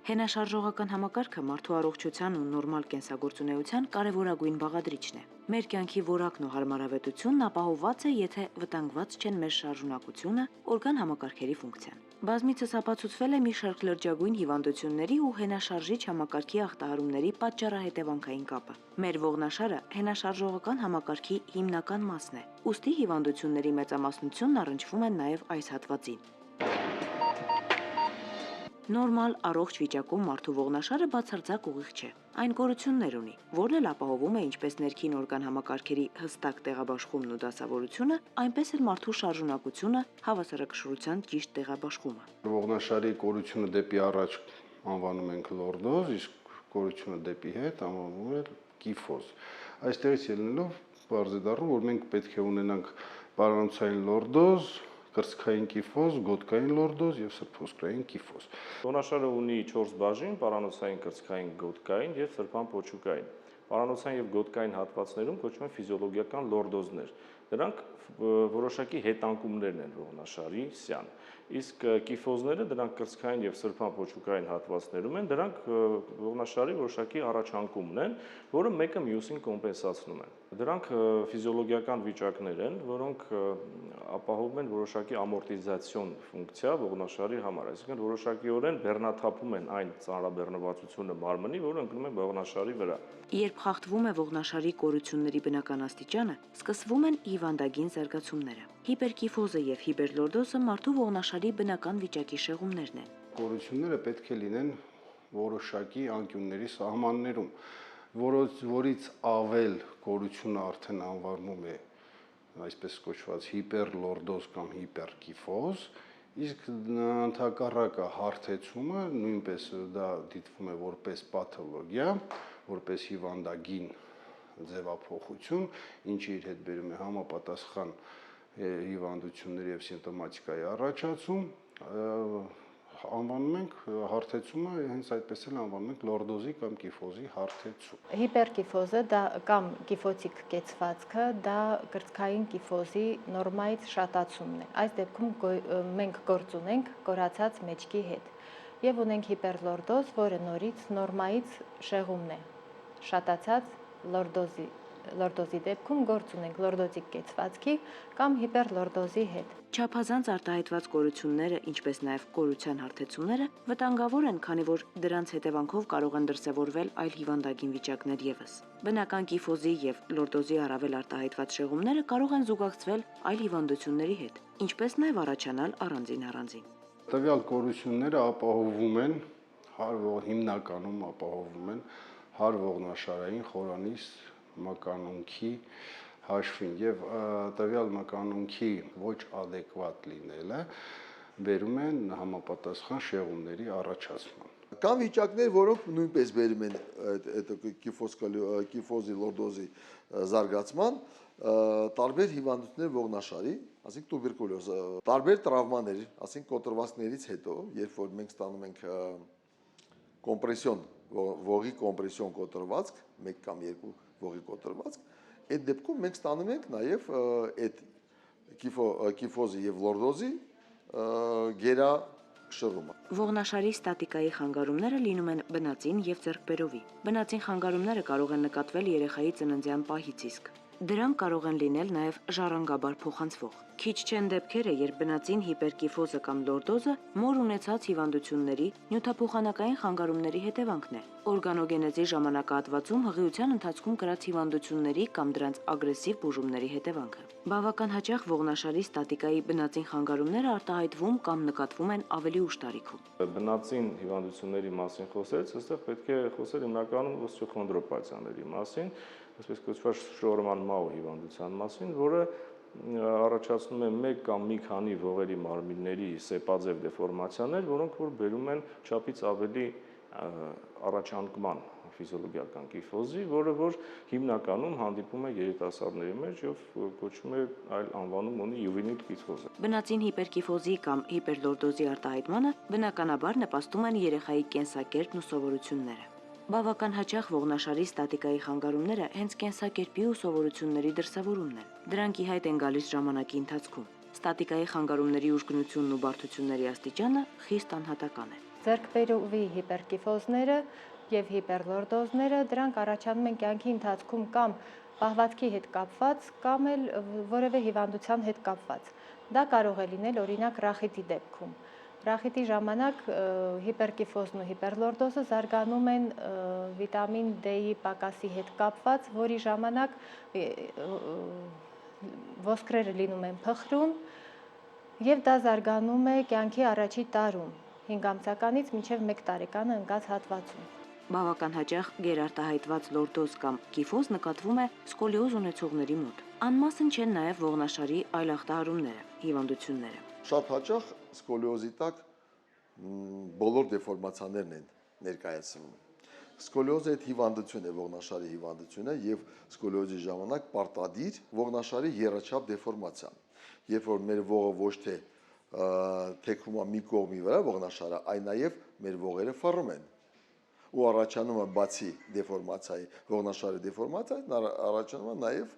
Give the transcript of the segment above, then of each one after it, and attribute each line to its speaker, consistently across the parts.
Speaker 1: Հենաշարժողական համակարգը մարդու առողջության ու նորմալ կենսագործունեության կարևորագույն բաղադրիչն է։ Մեր կյանքի որակն ու հարմարավետությունն ապահովված է, եթե վտանգված չեն մեր շարժունակությունը, օրգան համակարգերի ֆունկցիան։ Բազմիցս ապացուցվել է մի շարք լրջագույն հիվանդությունների ու հենաշարժիչ համակարգի ախտահարումների պատճառահետևանքային կապը։ Մեր ողնաշարը հենաշարժողական համակարգի հիմնական մասն է, ուստի հիվանդությունների մեծամասնությունն առնչվում են նաև այս հատվածին։ Նորմալ առողջ վիճակում մարդու ողնաշարը բացարձակ ուղիղ չէ։ Այն կորություններ ունի, որն էլ ապահովում է ինչպես ներքին օրգան համակարգերի հստակ տեղաբաշխումն ու դասավորությունը, այնպես էլ մարդու շարժունակությունը, հավասարակշռության ճիշտ տեղաբաշխումը։
Speaker 2: Ողնաշարի կորությունը դեպի առաջ անվանում ենք լորդոզ, իսկ կորությունը դեպի հետ անվանում է կիֆոզ։ Այստեղից ելնելով բարձ է դառնում, որ մենք պետք է ունենանք պարանոցային լորդոզ, կրծքային կիֆոզ, գոտկային լորդոզ եւ սրբոսկրային կիֆոզ։
Speaker 3: Ողնաշարը ունի 4 բաժին՝ պարանոցային, կրծքային, գոտկային եւ սրբապոչուկային։ Պարանոցային եւ գոտկային հատվածներում կոչվում են ֆիզիոլոգիական լորդոզներ։ Դրանք որոշակի հետանկումներն են ողնաշարի սյան։ Իսկ կիֆոզները դրանք կրծքային եւ սրբապոչուկային հատվածներում են, դրանք ողնաշարի որոշակի առաջանկումն են, որը մեկը մյուսին կոմպենսացնում են։ Դրանք ֆիզիոլոգիական վիճակներ են, որոնք ապահովում են որոշակի ամորտիզացիոն ֆունկցիա ողնաշարի համար, այսինքն որոշակիորեն բեռնաթափում են այն ծանրաբեռնվածությունը մարմնի, որը ընկնում է ողնաշարի վրա։
Speaker 1: Երբ խախտվում է ողնաշարի կորությունների բնական աստիճանը, սկսվում են հիվանդագին զարգացումները։ Հիպերկիֆոզը եւ հիպերլորդոզը մարդու ողնաշարի բնական վիճակի շեղումներն են։
Speaker 2: Կորությունները պետք է լինեն որոշակի անկյունների սահմաններում, որից ավել կորությունը արդեն անվանում է այսպես կոչված հիպերլորդոզ կամ հիպերկիֆոզ, իսկ ընդհակառակը հարթեցումը նույնպես դա դիտվում է որպես պաթոլոգիա, որպես հիվանդագին ձևափոխություն, ինչը իր հետ բերում է համապատասխան հիվանդությունների եւ սիմպտոմատիկայի առաջացում, անվանում ենք հարթեցումը, հենց այդպես էլ անվանում ենք լորդոզի կամ կիֆոզի հարթեցում։
Speaker 4: Հիպերկիֆոզը դա կամ կիֆոտիկ կեցվածքը դա կրծքային կիֆոզի նորմայից շատացումն է։ Այս դեպքում մենք գործ ունենք կորացած մեջքի հետ եւ ունենք հիպերլորդոզ, որը նորից նորմայից շեղումն է։ Շատացած լորդոզի դեպքում գործ ունենք լորդոտիկ կեցվածքի կամ հիպերլորդոզի հետ։
Speaker 1: Չափազանց արտահայտված կորությունները, ինչպես նաև կորության հարթեցումները վտանգավոր են, քանի որ դրանց հետևանքով կարող են դրսևորվել այլ հիվանդագին վիճակներ ևս։ Բնական կիֆոզի եւ լորդոզի առավել արտահայտված շեղումները կարող են զուգակցվել այլ հիվանդությունների հետ, ինչպես նաև առաջանալ առանձին։
Speaker 2: Տվյալ կորությունները ապահովում են, հիմնականում ապահովում են հարողնաշարային խորանիս մականունքի հաշվին եւ տվյալ մականունքի ոչ ադեկվատ լինելը բերում են համապատասխան շեղումների առաջացման։
Speaker 5: Կան վիճակներ, որոնք նույնպես բերում են այդ կիֆոզի լորդոզի զարգացման, տարբեր հիվանդություններ ողնաշարի, ասենք տուբերկուլոզ, տարբեր տրավմաներ, ասենք կոտրվածքներից հետո, երբ որ մենք ստանում ենք կոմպրեսիոն, ողի կոմպրեսիոն կոտրվածք, 1 կամ 2 ողի կոտրվածք, այդ դեպքում մենք ստանում ենք նաև այդ կիֆոզի եւ լորդոզի գերաշռումը։
Speaker 1: Ողնաշարի ստատիկայի խանգարումները լինում են բնածին եւ ձեռքբերովի։ Բնածին խանգարումները կարող են նկատվել երեխայի ծննդյան պահից իսկ։ Դրանք կարող են լինել նաև ժառանգաբար փոխանցվող։ Քիչ չեն դեպքերը, երբ բնածին հիպերկիֆոզը կամ լորդոզը մոր ունեցած հիվանդությունների, նյութափոխանակային խանգարումների հետևանքն է։ Օրգանոգենեզի ժամանակահատվածում հղիության ընթացքում կրած հիվանդությունների կամ դրանց ագրեսիվ բուժումների հետևանքը։ Բավական հաճախ ողնաշարի ստատիկայի բնածին խանգարումները արտահայտվում կամ նկատվում են ավելի ուշ տարիքում։
Speaker 3: Բնածին հիվանդությունների մասին խոսելիս, այստեղ պետք է խոսել հիմնականում օստեոխոնդրոպաթիաների մասին, այսպես կոչված շորման մահու հիվանդության մասին, որը առաջացնում է մեկ կամ մի քանի ողերի մարմինների սեպաձև դեֆորմացիաներ, որոնք որ բերում են չափից ավելի առաջանկման ֆիզիոլոգիական կիֆոզի, որը որ հիմնականում հանդիպում է երիտասարդների մեջ եւ կոչվում է այլ անվանում ունի յուվենիլ կիֆոզը։
Speaker 1: Բնածին հիպերկիֆոզի կամ հիպերլորդոզի արտահայտմանը բնականաբար նպաստում են երեխայի կենսակերպն ու սովորությունները։ Բավական հաճախ ողնաշարի ստատիկայի խանգարումները հենց կենսակերպի ու սովորությունների դրսևորումն են։ Դրանք ի հայտ են գալիս ժամանակի ընթացքում։ Ստատիկայի խանգարումների ուժգնությունն ու բարդությունների աստիճանը խիստ անհատական է։
Speaker 4: Ձեռքբերովի հիպերկիֆոզները եւ հիպերլորդոզները դրանք առաջանում են կյանքի ընթացքում կամ պահվածքի հետ կապված կամ էլ որևէ հիվանդության հետ կապված։ Դա կարող է լինել օրինակ ռախիտի դեպքում։ Ռախիտի ժամանակ հիպերկիֆոզն ու հիպերլորդոզը զարգանում են վիտամին D-ի պակասի հետ կապված, որի ժամանակ ոսկրերը լինում են փխրուն եւ դա զարգանում է կյանքի առաջի տարում, 5 ամսականից մինչև 1 տարեկանը ընկած հատվածում։
Speaker 1: Բավական հաճախ գերարտահայտված լորդոզ կամ կիֆոզ նկատվում է սկոլիոզ ունեցողների մոտ։ Անմասն չեն նաև ողնաշարի այլ ախտահարումները, հիվանդությունները։
Speaker 5: Շատ հաճախ սկոլիոզի տակ բոլոր դեֆորմացիաներն են ներկայացնում։ Սկոլիոզը այդ հիվանդություն է, ողնաշարի հիվանդությունը եւ սկոլիոզի ժամանակ պարտադիր ողնաշարի եռաչափ դեֆորմացիա։ Երբ որ մեր ողը ոչ թե թեքվում է մի կողմի վրա ողնաշարը, այլ նաեւ մեր ողերը ֆռում են։ Ու առաջանում է բացի դեֆորմացիայի, ողնաշարի դեֆորմացիայից առաջանում է նաեւ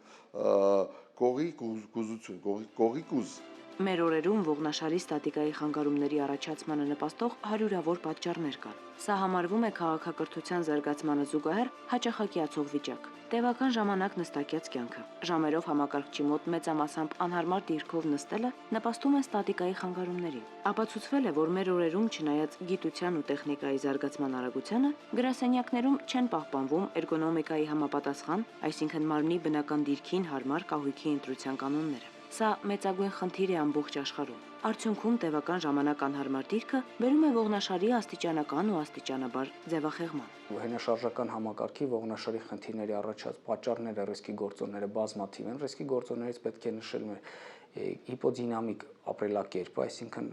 Speaker 5: կողի կուզություն, կողի կուզ։
Speaker 1: Մեր օրերում ողնաշարի ստատիկայի խանգարումների առաջացմանը նպաստող հարյուրավոր պատճառներ կան։ Սա համարվում է քաղաքակրթության զարգացմանը զուգահեռ հաճախակիացող վիճակ։ Տևական ժամանակ նստակյաց կյանքը, ժամերով համակարգչի մոտ մեծամասամբ անհարմար դիրքով նստելը նպաստում է ստատիկայի խանգարումներին։ Ապացուցվել է, որ մեր օրերում չնայած գիտության ու տեխնիկայի զարգացման արագությանը, գրասենյակներում չեն պահպանվում էրգոնոմիկայի համապատասխան, այսինքն մարմնի բնական դիրքին հարմար կահույքի ընտրության կանոնները։ Սա մեծագույն խնդիր է ամբողջ աշխարհում։ Արդյունքում տևական ժամանակ անհարմար դիրքը բերում է ողնաշարի աստիճանական ու աստիճանաբար ձևախեղման։
Speaker 6: Հենաշարժական համակարգի ողնաշարի խնդիրների առաջացած պատճառները, ռիսկի գործոնները բազմաթիվ են։ Ռիսկի գործոններից պետք է նշել հիպոդինամիկ ապրելակերպը, այսինքն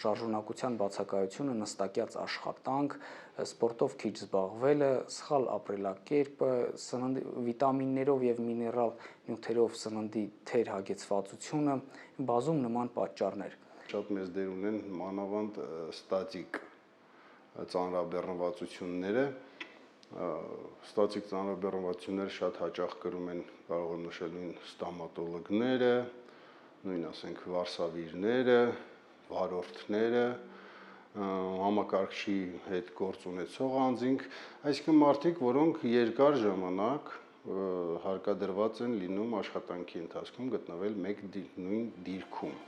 Speaker 6: շարժունակության բացակայությունը, նստակյաց աշխատանք, սպորտով քիչ զբաղվելը, սխալ ապրելակերպը, սննդի վիտամիններով եւ միներալ նյութերով սննդի թեր հագեցվածությունը, բազում նման պատճառներ։
Speaker 2: Շատ մեծ դեր ունեն մանավանդ ստատիկ ծանրաբեռնվածությունները։ Ստատիկ ծանրաբեռնվածությունները շատ հաճախ կրում են, կարող են նշել նույն ստոմատոլոգները, նույն ասենք վարսավիրները, վարորդները, համակարգչի հետ գործ ունեցող անձինք, այսինքն մարդիկ, որոնք երկար ժամանակ հարկադրված են լինում աշխատանքի ընթացքում գտնվել մեկ նույն դիրքում։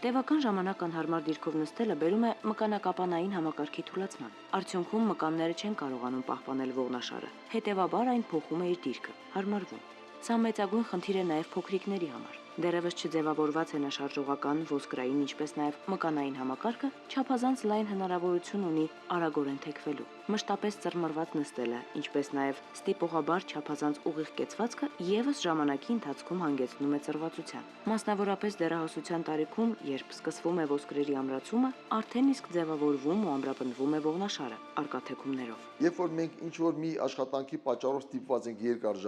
Speaker 1: Տևական ժամանակ անհարմար դիրքով նստելը բերում է մկանակապանային համակարգի թուլացման։ Արդյունքում մկանները չեն կարողանում պահպանել ողնաշարը, հետևաբար այն փոխում է իր դիրքը, հարմարվում։ Սա մեծագույն խնդիր է նաև փոքրիկների համար։ Դեռևս չձևավորված հենաշարժողական, ոսկրային, ինչպես նաև մկանային համակարգը չափազանց լայն հնարավորություն ունի արագորեն թեքվելու։ Մշտապես ծռմռված նստելը, ինչպես նաև ստիպողաբար չափազանց ուղիղ կեցվածքը ևս ժամանակի ընթացքում հանգեցնում է ծռվածության։ Մասնավորապես դեռահասության տարիքում, երբ սկսվում է ոսկրերի ամրացումը, արդեն իսկ ձևավորվում ու ամրապնդվում է ողնաշարը արկաթեքումներով։
Speaker 5: Երբ որ մենք ինչ որ մի աշխատանքի պատճառով ստիպված ենք երկար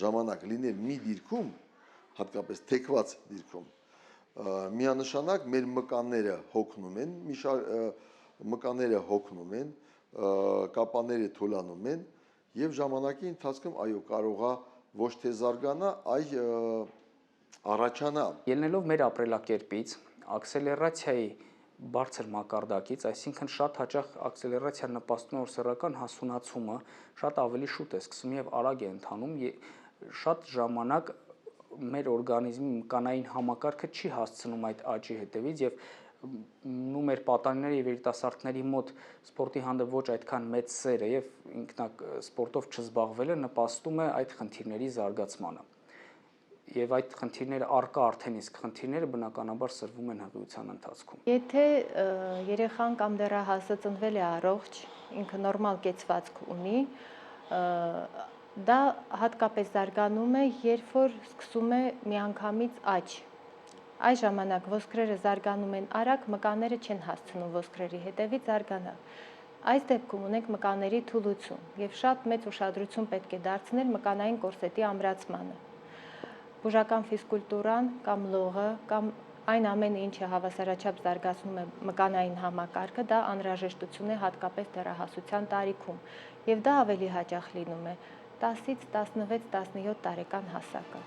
Speaker 5: ժամանակ լինել մի դիրքում, հատկապես թեքված դիրքում, միանշանակ մեր մկանները հոգնում են, կապաները թուլանում են եւ ժամանակի ընթացքում այո կարողա ոչ թե զարգանա, այլ առաջանա։
Speaker 6: Ելնելով մեր ապրելակերպից, աքսելերացիայի բարձր մակարդակից, այսինքն շատ հաճախ աքսելերացիան նպաստում է, որ սեռական հասունացումը շատ ավելի շուտ է սկսում եւ արագ է ընթանում, շատ ժամանակ մեր օրգանիզմի մկանային համակարգը չի հասցնում այդ աճի հետևից եւ մեր պատանիների եւ երիտասարդների մոտ սպորտի հանդեպ ոչ այդքան մեծ սերը եւ սպորտով չզբաղվելը նպաստում է այդ խնդիրների զարգացմանը։ Եվ այդ խնդիրները առկա արդեն իսկ խնդիրները բնականաբար սրվում են հղիության ընթացքում։
Speaker 4: Եթե երեխան կամ դեռահասը ծնվել է առողջ, ինքը նորմալ կեցվածք ունի, դա հատկապես զարգանում է, երբ որ սկսում է միանգամից աճ։ Այս ժամանակ ոսկրերը զարգանում են արագ, մկանները չեն հասցնում ոսկրերի հետևից զարգանալ։ Այս դեպքում ունենք մկանների թուլություն եւ շատ մեծ ուշադրություն պետք է դարձնել մկանային կորսետի ամրացմանը։ Բուժական ֆիզկուլտուրան կամ լողը կամ այն ամենը, ինչը հավասարաչափ զարգացնում է մկանային համակարգը, դա անհրաժեշտություն է հատկապես դեռահասության տարիքում, եւ դա ավելի հաճախ լինում է 10-ից 16-17 տարեկան հասակը։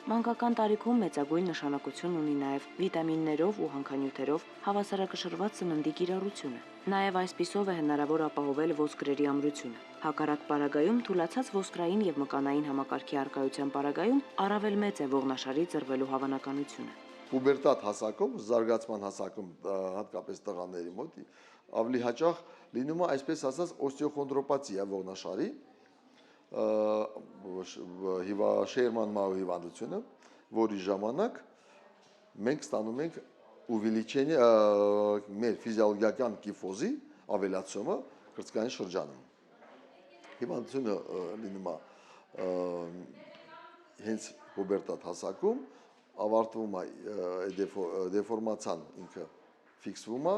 Speaker 1: Մանկական տարիքում մեծագույն նշանակություն ունի նաև վիտամիններով ու հանքանյութերով հավասարակշռված սննդի կիրառությունը։ Նաև այսպիսով է հնարավոր ապահովել ոսկրերի ամրությունը։ Հակառակ պարագայում թուլացած ոսկրային եւ մկանային համակարգի առկայության պարագայում առավել մեծ է ողնաշարի ծրվելու հավանականությունը։
Speaker 5: Պուբերտատ հասակում, զարգացման հասակում, հատկապես տղաների մոտ ավելի հաճախ լինում է այսպես ասած օստեոխոնդրոպաթիա ողնաշարի, շերման մահու հիվանդությունը, որի ժամանակ մենք ստանում ենք увеличение մեր ֆիզիոլոգիական կիֆոզի ավելացումը կրծքային շրջանում։ Հիվանդությունը լինում է հենց պուբերտատ հասակում, ավարտվում է դեֆորմացիան ինքը ֆիքսվում է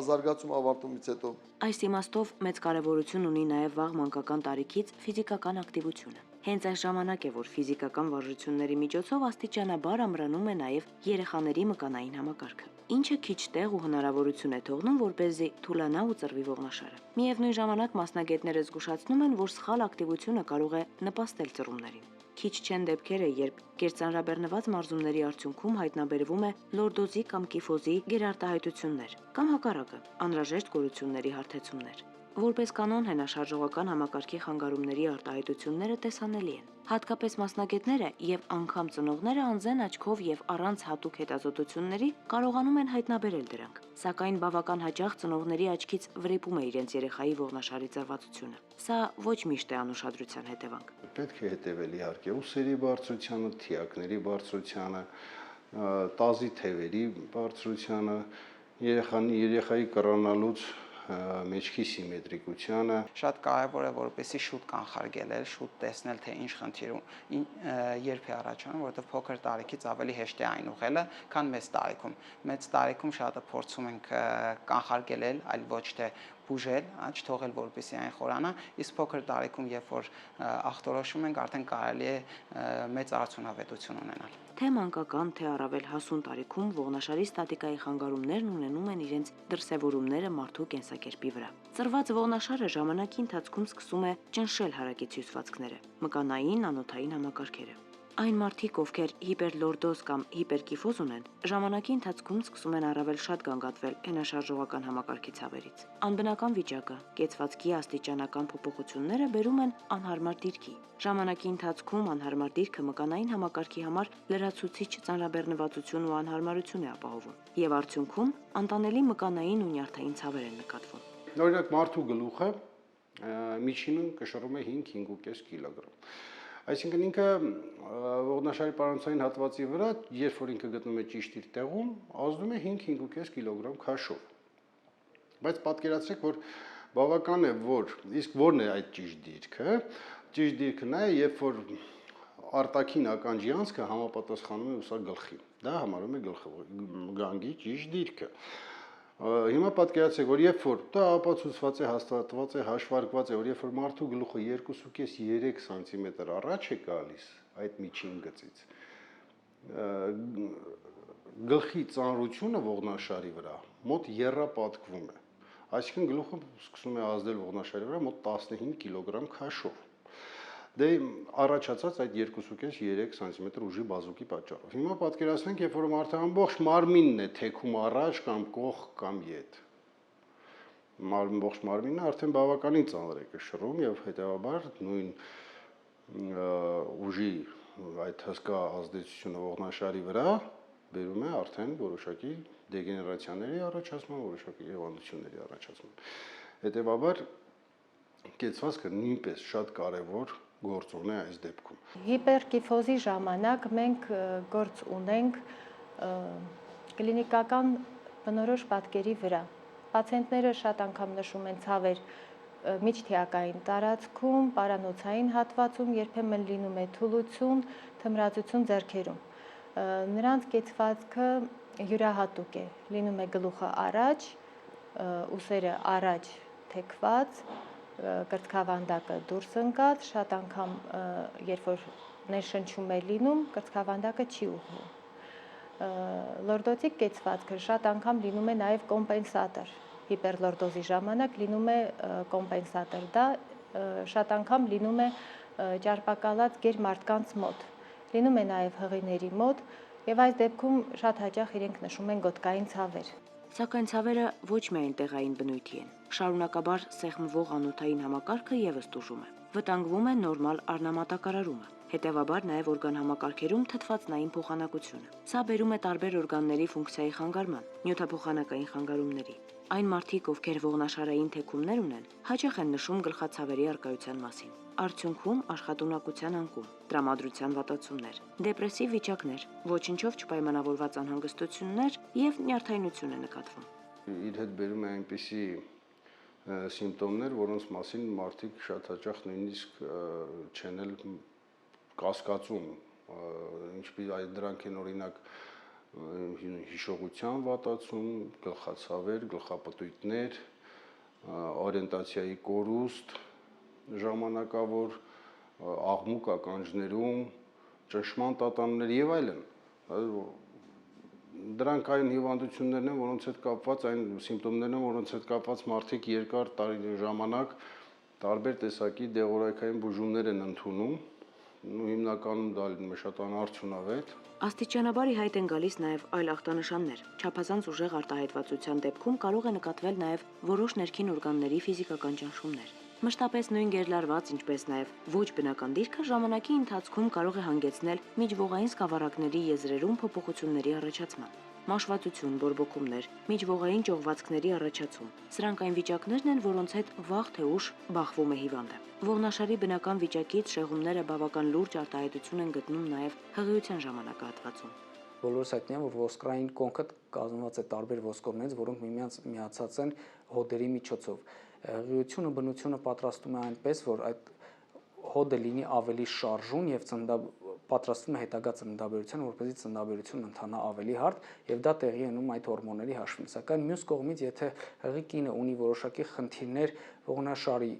Speaker 5: զարգացում ավարտումից հետո։
Speaker 1: Այս իմաստով մեծ կարևորություն ունի նաև վաղ մանկական տարիքից ֆիզիկական ակտիվությունը։ Հենց այս ժամանակ է, որ ֆիզիկական վարժությունների միջոցով աստիճանաբար ամրանում է նաև երեխաների մկանային համակարգը, ինչը քիչ տեղ ու հնարավորություն է թողնում, որպեսզի թուլանա ու ծրվի ողնաշարը։ Միևնույն ժամանակ մասնագետները զգուշացնում են, որ սխալ ակտիվությունը կարող է նպաստել ծռումներին։ Քիչ չեն դեպքերը, երբ կերծանրաբեռնված մարզումների արդյունքում հայտնաբերվում է լորդոզի կամ կիֆոզի գերարտահայտություններ կամ հակառակը, անհրաժեշտ կորությունների հարթեցումներ։ Որպես կանոն հենաշարժողական համակարգի խանգարումների արտահայտությունները տեսանելի են։ Հատկապես մասնագետները եւ անգամ ծնողները անզեն աչքով եւ առանց հատուկ հետազոտությունների կարողանում են հայտնաբերել դրանք, սակայն բավական հաճախ ծնողների աչքից վրիպում է իրենց երեխայի ողնաշարի ծրվածությունը։ Սա ոչ միշտ է անուշադրության հետևանք։
Speaker 2: Պետք է հետևել իհարկե ուսերի բարձրությանը, թիակների բարձրությանը, տազի թևերի բարձրությանը, երեխայի կռանալուց մեջքի սիմետրիկությանը։
Speaker 6: Շատ կարևոր է որպեսզի շուտ կանխարգելել, շուտ տեսնել թե ինչ խնդիր երբ է առաջանում, որովհետև փոքր տարիքից ավելի հեշտ է այն ուղղելը, քան մեծ տարիքում։ Մեծ տարիքում շատը փորձում ենք կանխարգելել, այլ ոչ թե բուժել, չթողել որպեսզի այն խորանա, իսկ փոքր տարիքում, երբ որ ախտորոշում ենք, արդեն կարելի է մեծ արդյունավետություն ունենալ։
Speaker 1: Թե մանկական, թե առավել հասուն տարիքում ողնաշարի ստատիկայի խանգարումներն ունենում են իրենց դրսևորումները մարդու կենսակերպի վրա։ Ծրված ողնաշարը ժամանակի ընթացքում սկսում է ճնշել հարակից հյուսվածքները, մկանային, անոթային համակարգերը։ Այն մարդիկ, ովքեր հիպերլորդոզ կամ հիպերկիֆոզ ունեն, ժամանակի ընթացքում սկսում են առավել շատ գանգատվել հենաշարժողական համակարգի ցավերից։ Անբնական վիճակը, կեցվածքի աստիճանական փոփոխությունները բերում են անհարմար դիրքի։ Ժամանակի ընթացքում անհարմար դիրքը մկանային համակարգի համար լրացուցիչ ծանրաբեռնվածություն ու անհարմարություն է ապահովում, եւ արդյունքում անտանելի մկանային ու նյարդային ցավեր են նկատվում։
Speaker 2: Օրինակ մարդու գլուխը միջինում կշռում է 5-5.5 կիլոգրամ։ Այսինքն ինքը ողնաշարի պարանոցային հատվածի վրա, երբ որ ինքը գտնվում է ճիշտ իր տեղում, ազդում է 5-5.5 կիլոգրամ քաշով։ Բայց պատկերացրեք, որ բավական է, որ իսկ որն է այդ ճիշտ դիրքը։ Ճիշտ դիրքը նա է, երբ որ արտաքին ականջի անցքը համապատասխանում է ուսա գլխին։ Դա համարվում է գանգի ճիշտ դիրքը։ Հիմա պատկերացրեք, որ երբ որ դա ապացուցված է, հաստատված է, հաշվարկված է, որ երբ որ մարդու գլուխը 2.5-3 սանտիմետր առաջ է գալիս այդ միջին գծից, գլխի ծանրությունը ողնաշարի վրա մոտ եռապատկվում է։ Այսինքն գլուխը սկսում է ազդել ողնաշարի վրա մոտ 15 կիլոգրամ քաշով։ Դե առաջացած այդ 2.5-3 սանտիմետր ուժի բազուկի պատճառով։ Հիմա պատկերացնենք, երբ որ մարդը ամբողջ մարմինն է թեքում առաջ կամ կողք կամ ետ։ Ողջ մարմինը արդեն բավականին ծանր է կշռում եւ հետեւաբար նույն ուժի այդ հսկա ազդեցությունը ողնաշարի վրա բերում է արդեն որոշակի դեգեներացիաների առաջացման, որոշակի հիվանդությունների առաջացման։ Հետեւաբար կեցվածքը նույնպես շատ կարևոր գործոն է այս դեպքում։
Speaker 4: Հիպերկիֆոզի ժամանակ մենք գործ ունենք կլինիկական բնորոշ պատկերի վրա։ Պացիենտները շատ անգամ նշում են ցավեր միջթիակային տարածքում, պարանոցային հատվածում, երբեմն լինում է թուլություն, թմրածություն ձեռքերում։ Նրանց կեցվածքը յուրահատուկ է, լինում է գլուխը առաջ, ուսերը առաջ թեքված, կրծքավանդակը դուրս ընկած, շատ անգամ երբ որ ներշնչում է լինում, կրծքավանդակը չի ուղղվում։ Լորդոտիկ կեցվածքը շատ անգամ լինում է նաև կոմպենսատոր։ Հիպերլորդոզի ժամանակ լինում է կոմպենսատոր, դա շատ անգամ լինում է ճարպակալած գեր մարդկանց մոտ։ լինում է նաև հղիների մոտ, եւ այս դեպքում շատ հաճախ իրենք նշում են գոտկային ցավեր։
Speaker 1: Սակայն ցավերը ոչ միայն տեղային բնույթի են։ Շարունակաբար սեղմվող անոթային համակարգը եւս տուժում է։ Վտանգվում է նորմալ առնամատակարարումը, հետևաբար նաև օրգանհամակարգերում թթվածնային փոխանակությունը։ Սա բերում է տարբեր օրգանների ֆունկցիայի խանգարման, նյութափոխանակային խանգարումների։ Այն մարդիկ, ովքեր ողնաշարային թեքումներ ունեն, հաճախ են նշում գլխացավերի առկայության մասին։ Արդյունքում աշխատունակության անկում, տրամադրության վատացումներ, դեպրեսիվ վիճակներ, ոչնչով չպայմանավորված անհանգստություններ եւ նյարդայնություն է նկատվում։
Speaker 2: Իր հետ բերում է այնպիսի սիմպտոմներ, որոնց մասին մարդիկ շատ հաճախ նույնիսկ չեն էլ կասկածում, ինչպես այդ դրանք են օրինակ հիշողության վատացում, գլխացավեր, գլխապտույտներ, օրիենտացիայի կորուստ, ժամանակավոր աղմուկ ականջներում, ճնշման տատանումներ եւ այլն։ Դրանք այն հիվանդություններն են, որոնց հետ կապված այն սիմպտոմներն են, որոնց հետ կապված մարդիկ երկար ժամանակ տարբեր տեսակի դեղորայքային բուժումներ են ընդունում։ Հիմնականում դա լինում է շատ անարդյունավետ։
Speaker 1: Աստիճանաբար ի հայտ են գալիս նաև այլ ախտանշաններ։ Չափազանց ուժեղ արտահայտվածության դեպքում կարող է նկատվել նաև որոշ ներքին օրգանների ֆիզիկական ճնշումներ։ Մշտապես նույն գերլարված, ինչպես նաև ոչ բնական դիրքը ժամանակի ընթացքում կարող է հանգեցնել միջվողային սկավառակների եզրերում փոփոխությունների առաջացման։ Մաշվածություն, բորբոքումներ, միջվողային ճողվածքների առաջացում։ Սրանք այն վիճակներն են, որոնց հետ վաղ թե ուշ բախվում է հիվանդը։ Ողնաշարի բնական վիճակից շեղումները բավական լուրջ արտահայտություն են գտնում նաև հղիության ժամանակահատվածում։
Speaker 6: Բոլորս հայտնի է, որ ոսկրային կոնքը կազմված է տարբեր ոսկորներից, որոնք միմյանց միացած են հոդերի միջոցով։ Հղիությունը բնությունը պատրաստում է այնպես, որ այդ հոդը լինի ավելի շարժուն եւ պատրաստվում է հետագա ծննդաբերության, որպեսզի ծննդաբերությունն ընթանա ավելի հարթ եւ դա տեղի ունում այդ հորմոնների հաշվին։ Սակայն մյուս կողմից, եթե հղի կինը ունի որոշակի խնդիրներ ողնաշարի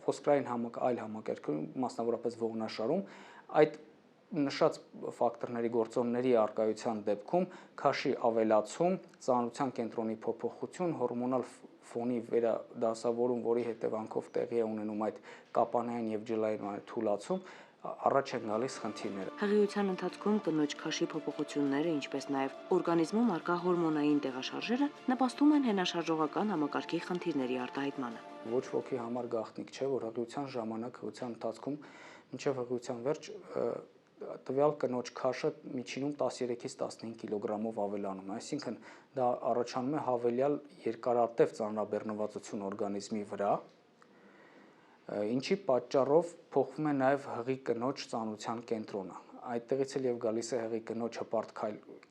Speaker 6: ոսկրային այլ համակարգերում, մասնավորապես ողնաշարում, այդ նշած ֆակտորների գործոնների արկայության դեպքում քաշի ավելացում, ծանրության կենտրոնի փոփոխություն, հորմոնալ ֆոնի վերադասավորում, որի հետևանքով տեղի է ունենում այդ կապանային եւ ջլային թուլացում, առաջ են գալիս խնդիրները։
Speaker 1: Հղիության ընթացքում կնոջ քաշի փոփոխությունները, ինչպես նաև օրգանիզմում առկա հորմոնային տեղաշարժերը նպաստում են հենաշարժողական համակարգի խնդիրների արտահայտմանը։
Speaker 6: Ոչ ոքի համար գաղտնիք չէ, որ հղիության ժամանակ, հղիության ընթացքում մինչև հղիության վերջ տվյալ կնոջ քաշը միջինում 13-ից 15 կիլոգրամով ավելանում է, այսինքն դա առաջանում է հավելյալ երկարատև ծանրաբեռնվածություն օրգանիզմի վրա, ինչի պատճառով փոխվում է նաև հղի կնոջ ծանրության կենտրոնը։ Այդտեղից էլ եւ գալիս է հղի կնոջ հպարտ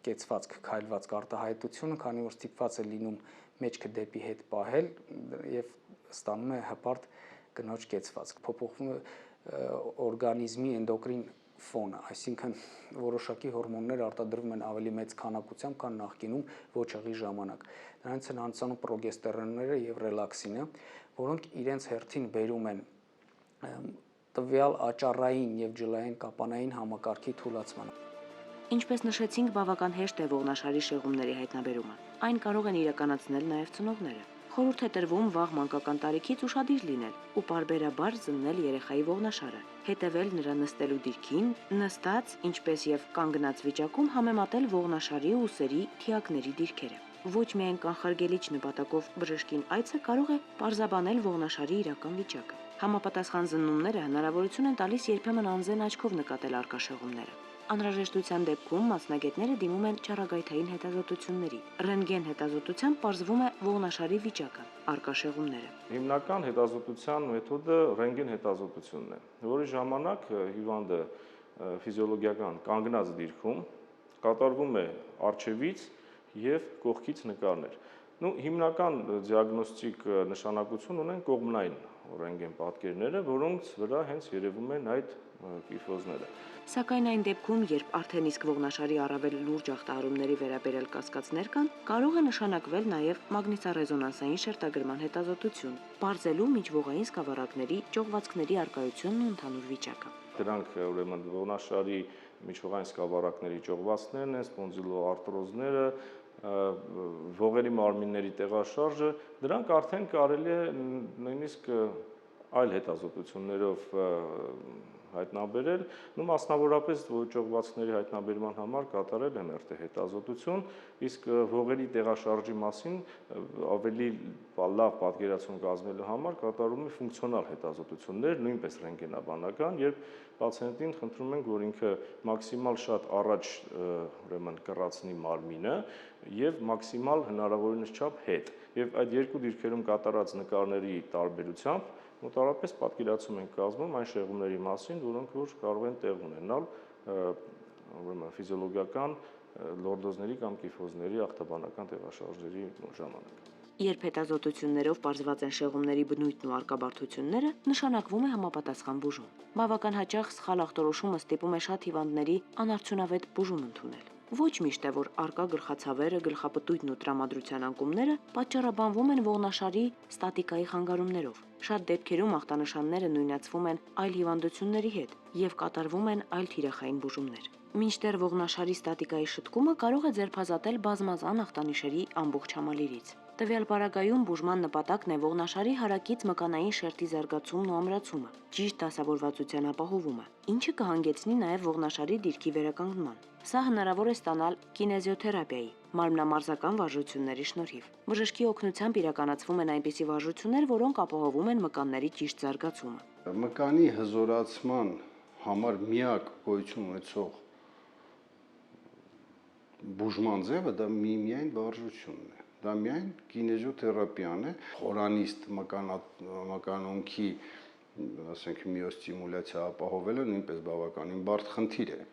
Speaker 6: կեցվածք, քայլվածք արտահայտությունը, քանի որ ստիպված է լինում մեջքը դեպի հետ պահել եւ ստանում է հպարտ կնոջ կեցվածք։ Փոփոխվում է օրգանիզմի էնդոկրին ֆոնը, այսինքն որոշակի հորմոններ արտադրվում են ավելի մեծ քանակությամբ, քան նախկինում ոչ հղի ժամանակ։ Դրանից են անցանում պրոգեստերոնները եւ ռելաքսինը, որոնք իրենց հերթին բերում են տվյալ աճառային եւ ջլային կապանային համակարգի թուլացմանը։
Speaker 1: Ինչպես նշեցինք, բավական հեշտ է ողնաշարի շեղումների հայտնաբերումը։ Այն կարող են իրականացնել նաև ծնողները։ Խորհուրդ է տրվում վաղ մանկական տարիքից ուշադիր լինել ու պարբերաբար զննել երեխայի ողնաշարը, հետևել նրա նստելու դիրքին, նստած, ինչպես եւ կանգնած վիճակում համեմատել ողնաշարի ու ուսերի թիակների դիրքերը։ Ոչ միայն կանխարգելիչ նպատակով բժշկին այցը կարող է պարզաբանել ողնաշարի իրական վիճակը։ Համապատասխան զննումները հնարավորություն են տալիս երբեմն անզեն աչքով նկատել առկա շեղումները։ Անհրաժեշտության դեպքում մասնագետները դիմում են ճառագայթային հետազոտությունների։ Ռենտգեն հետազոտությամբ պարզվում է ողնաշարի վիճակը, առկա շեղումները։
Speaker 3: Հիմնական հետազոտության մեթոդը ռենտգեն հետազոտությունն է, որի ժամանակ հիվանդը ֆիզիոլոգիական կանգնած դիրքում կատարվում է առջևից եւ կողքից նկարներ։ Հիմնական դիագնոստիկ նշանակություն ունեն կողմնային ռենտգեն պատկերները, որոնց վրա հենց երևում են այդ կիֆոզները։
Speaker 1: Սակայն այն դեպքում, երբ արդեն իսկ ողնաշարի առավել լուրջ ախտահարումների վերաբերել կասկածներ կան, կարող է նշանակվել նաև մագնիսառեզոնանսային շերտագրման հետազոտություն, բարձելու միջվողային սկավառակների ճողվածքների առկայությունն ու ընդհանուր վիճակը։
Speaker 3: Դրանք ուրեմն ողնաշարի միջվողային սկավառակների ճողվածքներն են, սպոնդիլոարտրոզները, ողերի մարմինների տեղաշարժը, դրանք արդեն կարելի է նույնիսկ այլ հետազոտություններով հայտնաբերել, մասնավորապես ոճողվածքների հայտնաբերման համար կատարել MRT հետազոտություն, իսկ հողերի տեղաշարժի մասին ավելի լավ պատկերացում կազմելու համար կատարում է ֆունկցիոնալ հետազոտություններ, նույնպես ռենտգենաբանական, երբ պացիենտին խնդրում ենք, որ ինքը մաքսիմալ շատ առաջ ուրեմն կռացնի մարմինը եւ մաքսիմալ հնարավորինս չափ հետ։ Եվ այդ երկու դիրքերում կատարած նկարների տարբերությամբ մոտավորապես պատկերացում ենք կազմում այն շեղումների մասին, որոնք որ կարող են տեղ ունենալ ուրեմն ֆիզիոլոգիական լորդոզների կամ կիֆոզների ախտաբանական տեղաշարժերի ժամանակ։
Speaker 1: Երբ հետազոտություններով պարզված են շեղումների բնույթն ու արկաբարդությունները, նշանակվում է համապատասխան բուժում։ Բավական հաճախ սխալ ախտորոշումը ստիպում է շատ հիվանդների անարդյունավետ բուժում ընդունել։ Ոչ միշտ է, որ արկա գլխացավերը, գլխապտույտն ու տրամադրության անկումները պատճառաբանվում են ողնաշարի ստատիկայի խանգարումներով։ Շատ դեպքերում ախտանշանները նույնացվում են այլ հիվանդությունների հետ եւ կատարվում են այլ թիրախային բուժումներ։ Մինչդեռ ողնաշարի ստատիկայի շտկումը կարող է ձերբազատել բազմազան ախտանիշերի ամբողջ համալիրից։ Տվյալ պարագայում բուժման նպատակն է ողնաշարի հարակից մկանային շերտի զարգացումն ու ամրացումը, ճիշտ դասավորվածության ապահովումը, ինչը կհանգեցնի նաև ողնաշարի դիրքի վերականգնման։ Սա հնարավոր է ստանալ կինեզիոթերապիայի, մարմնամարզական վարժությունների շնորհիվ։ Բժշկի օգնությամբ իրականացվում են այնպիսի վարժություններ, որոնք ապահովում են մկանների ճիշտ զարգացումը։
Speaker 2: Մկանի հզորացման համար միակ գոյություն ունեցող բուժման ձևը դա միայն վարժությունն է։ Դա միայն կինեզիոթերապիան է, խորանիստ մկանունքի, ասենք, միոստիմուլյացիա ապահովելը նույնպես բավականին բարդ խնդիր է։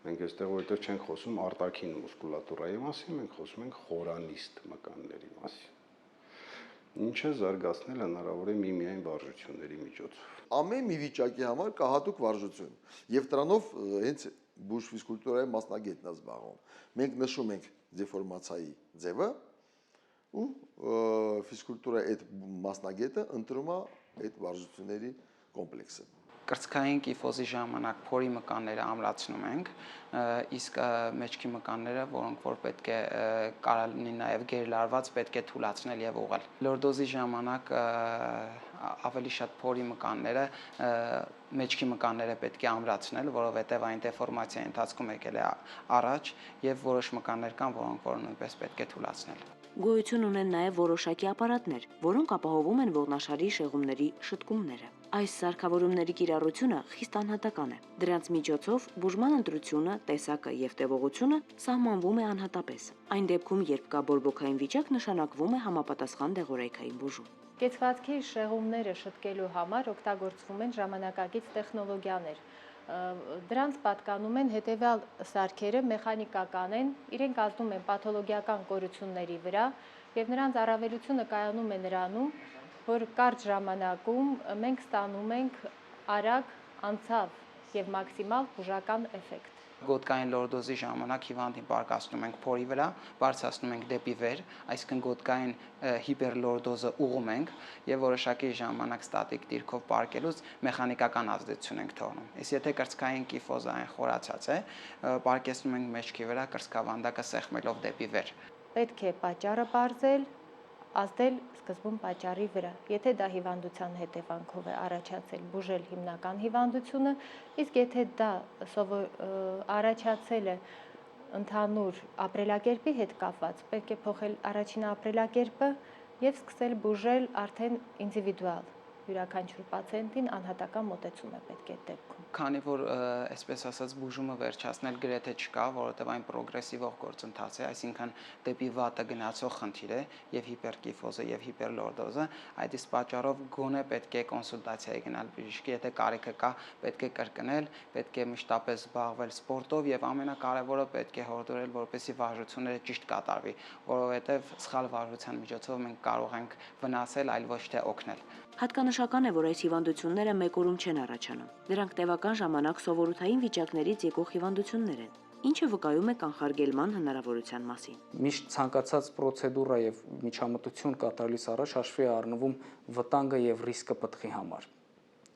Speaker 2: Մենք այստեղ որտեղ չենք խոսում արտաքին մուսկուլատուրայի մասին, մենք խոսում ենք խորանիստ մկանների մասին։ Ինչը զարգացնել հնարավոր է միայն վարժությունների միջոցով։
Speaker 5: Ամեն մի վիճակի համար կա հատուկ վարժություն, եւ դրանով հենց բուժ ֆիզկուլտուրայի մասնագետն է զբաղվում։ Մենք նշում ենք դեֆորմացիայի ձևը ու ֆիզկուլտուրայի այդ մասնագետը ընտրում է այդ վարժությունների կոմպլեքսը։
Speaker 6: Կրծքային կիֆոզի ժամանակ փորի մկանները ամրացնում ենք, իսկ մեջքի մկանները, որոնք որ պետք է կարող լինի նաև գերլարված, պետք է թուլացնել եւ ուղղել։ Լորդոզի ժամանակ ավելի շատ փորի մկանները, մեջքի մկանները պետք է ամրացնել, որովհետեւ այն դեֆորմացիայի ընթացքում եկել է առաջ եւ որոշ մկաններ կան, որոնք որ նույնպես պետք է թուլացնել։
Speaker 1: Գոյություն ունեն նաև որոշակի ապարատներ, որոնք ապահովում են ողնաշարի շեղումների շտկումները։ Այս սարքավորումների կիրառությունը խիստ անհատական է։ Դրանց միջոցով բուժման ընտրությունը, տեսակը եւ տևողությունը սահմանվում է անհատապես։ Այն դեպքում, երբ կա բորբոքային վիճակ, նշանակվում է համապատասխան դեղորայքային բուժում։
Speaker 4: Կեցվածքի շեղումները շտկելու համար օգտագործվում են ժամանակակից տեխնոլոգիաներ։ Դրանց պատկանում են հետևյալ սարքերը, մեխանիկական են, իրենք ազդում են պաթոլոգիական կորությունների վրա եւ նրանց առավելությունը կայանում է նրանում, որ կարճ ժամանակում մենք ստանում ենք արագ, անցավ եւ մաքսիմալ բուժական էֆեկտ։
Speaker 6: Գոտկային լորդոզի ժամանակ հիվանդին պարկասնում ենք փորի վրա, բարձրացնում ենք դեպի վեր, այսինքն գոտկային հիպերլորդոզը ուղում ենք եւ որոշակի ժամանակ ստատիկ դիրքով պարկելուց մեխանիկական ազդեցություն ենք թողնում։ Իսկ եթե կրծքային կիֆոզը այն խորացած է, պարկեցնում ենք մեջքի վրա կրծքավանդակը սեղմելով դեպի վեր։
Speaker 4: Պետք է պատճառը բարձել, ազդել սկզբում պատճառի վրա։ Եթե դա հիվանդության հետևանքով է առաջացել, բուժել հիմնական հիվանդությունը, իսկ եթե դա առաջացել է ընդհանուր ապրելակերպի հետ կապված, պետք է փոխել առաջին ապրելակերպը եւ սկսել բուժել արդեն ինդիվիդուալ։ Յուրաքանչյուր պացիենտին անհատական մոտեցում է պետք է դեպքում։
Speaker 6: Քանի որ այսպես ասած բուժումը վերջացնել գրեթե չկա, որովհետև այն պրոգրեսիվ գործընթաց է, այսինքն դեպի վատը գնացող խնդիր է եւ հիպերկիֆոզը եւ հիպերլորդոզը, այդ իսկ պատճառով գոնե պետք է կոնսուլտացիայի գնալ բժշկի, եթե կարիքը կա, պետք է կրկնել, պետք է մշտապես զբաղվել սպորտով եւ ամենակարևորը պետք է հորդորել, որպեսզի վարժությունները ճիշտ կատարվի, որովհետեւ սխալ վարժության միջոցով մենք կարող ենք վնասել, այլ ոչ թե օգնել։
Speaker 1: Հատկանշական է, որ այս հիվանդությունները մեկ օրում չեն առաջանում։ Դրանք տևական ժամանակ սովորութային վիճակներից եկող հիվանդություններ են, ինչը վկայում է կանխարգելման հնարավորության մասին։
Speaker 6: Միշտ ցանկացած պրոցեդուրա եւ միջամտություն կատարելիս առաջ հաշվի է առնվում վտանգը եւ ռիսկը պտղի համար։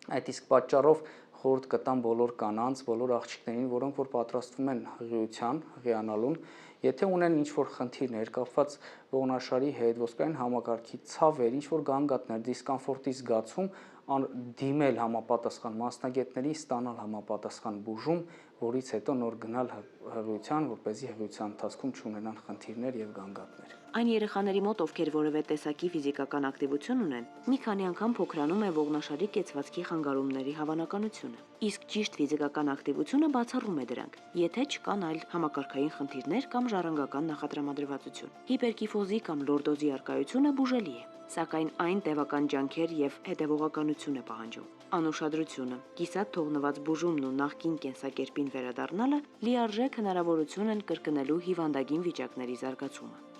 Speaker 6: Այդ իսկ պատճառով խորհուրդ կտամ բոլոր կանանց, բոլոր աղջիկներին, որոնք որ պատրաստվում են հղիության, հղիանալուն, եթե ունեն ինչ-որ խնդիրներ կապված ողնաշարի հետ, ոսկրային համակարգի ցավեր, ինչ-որ գանգատներ, դիսկոմֆորտի զգացում, դիմել համապատասխան մասնագետներին, ստանալ համապատասխան բուժում, որից հետո նոր գնալ հղիության, որպեսզի հղիության ընթացքում չունենան խնդիրներ եւ գանգատներ։
Speaker 1: Այն երեխաների մոտ, ովքեր որևէ տեսակի ֆիզիկական ակտիվություն ունեն, մի քանի անգամ փոքրանում է ողնաշարի կեցվածքի խանգարումների հավանականությունը։ Իսկ ճիշտ ֆիզիկական ակտիվությունը բացառում է դրանք, եթե չկան այլ համակարգային խնդիրներ կամ ժառանգական նախատրամադրվածություն։ Հիպերկիֆոզի կամ լորդոզի առկայությունը բուժելի է, սակայն այն տևական ջանքեր եւ հետեւողականություն է պահանջում։ Անուշադրությունը, կիսատ թողնված բուժումն ու նախկին կենսակերպին վերադառնալը լիարժեք հնարավորություն են կրկնելու հիվանդագին վիճակների զարգացումը։